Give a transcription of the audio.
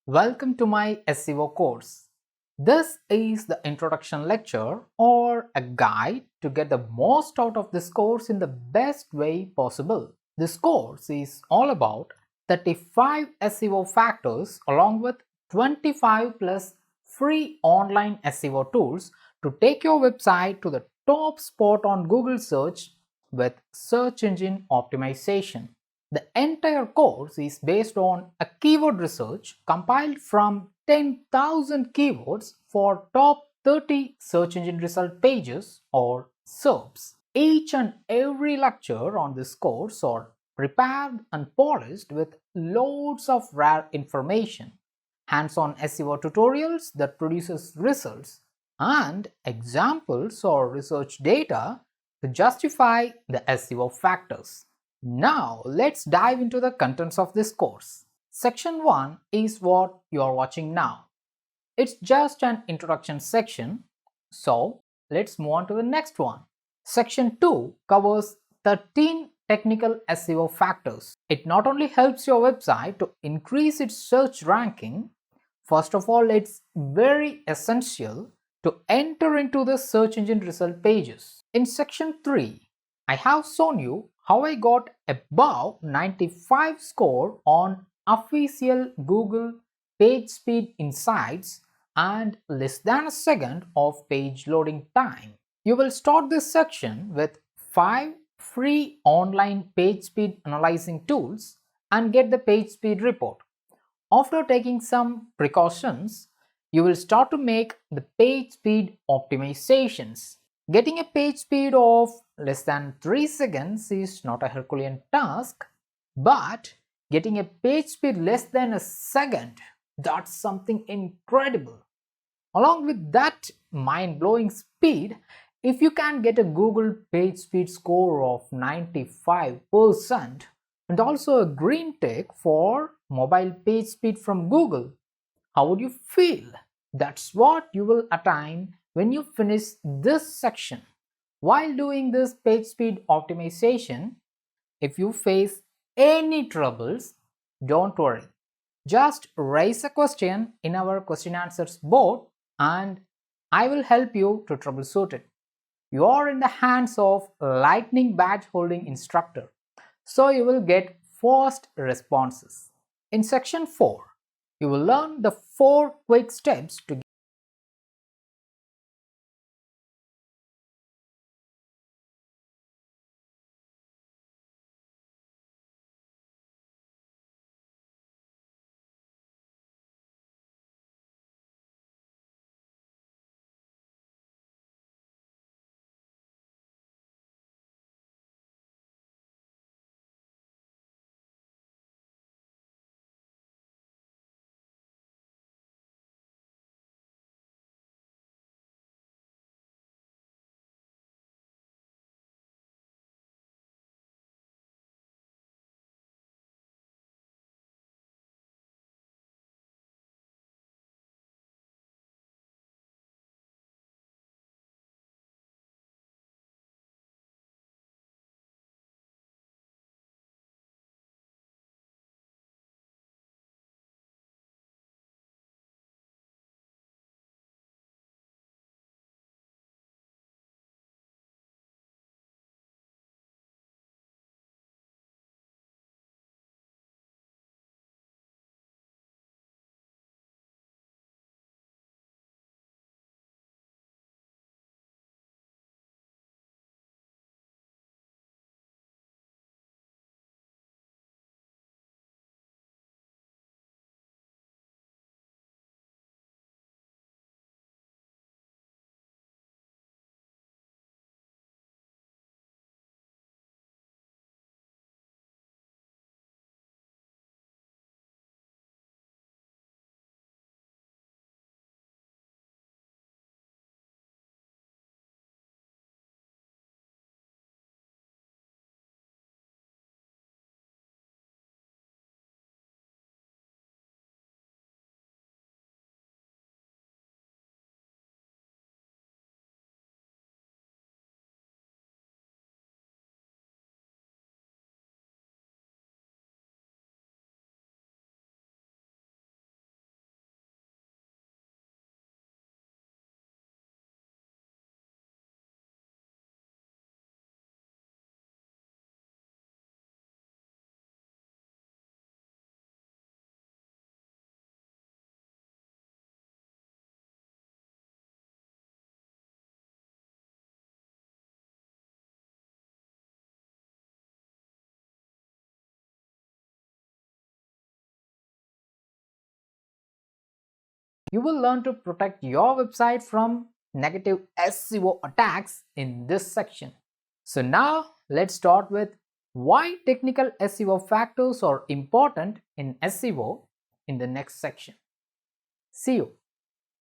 Welcome to my SEO course. This is the introduction lecture or a guide to get the most out of this course in the best way possible. This course is all about 35 SEO factors along with 25 plus free online SEO tools to take your website to the top spot on Google search with search engine optimization. The entire course is based on a keyword research compiled from 10,000 keywords for top 30 search engine result pages or SERPs. Each and every lecture on this course are prepared and polished with loads of rare information, hands-on SEO tutorials that produces results, and examples or research data to justify the SEO factors. Now let's dive into the contents of this course. Section 1 is what you are watching now. It's just an introduction section, so let's move on to the next one. Section 2 covers 13 technical SEO factors. It not only helps your website to increase its search ranking, first of all, it's very essential to enter into the search engine result pages. In section 3, I have shown you how I got above 95 score on official Google page speed insights and less than a second of page loading time. You will start this section with 5 free online page speed analyzing tools and get the page speed report. After taking some precautions, you will start to make the page speed optimizations. Getting a page speed of less than 3 seconds is not a Herculean task, but getting a page speed less than a second, that's something incredible. Along with that mind-blowing speed, if you can get a Google page speed score of 95% and also a green tick for mobile page speed from Google, how would you feel? That's what you will attain when you finish this section. While doing this page speed optimization, if you face any troubles, don't worry. Just raise a question in our question answers board and I will help you to troubleshoot it. You are in the hands of lightning badge holding instructor, so you will get fast responses. In section 4, you will learn the 4 quick steps to You will learn to protect your website from negative SEO attacks in this section. So now let's start with why technical SEO factors are important in SEO in the next section. SEO.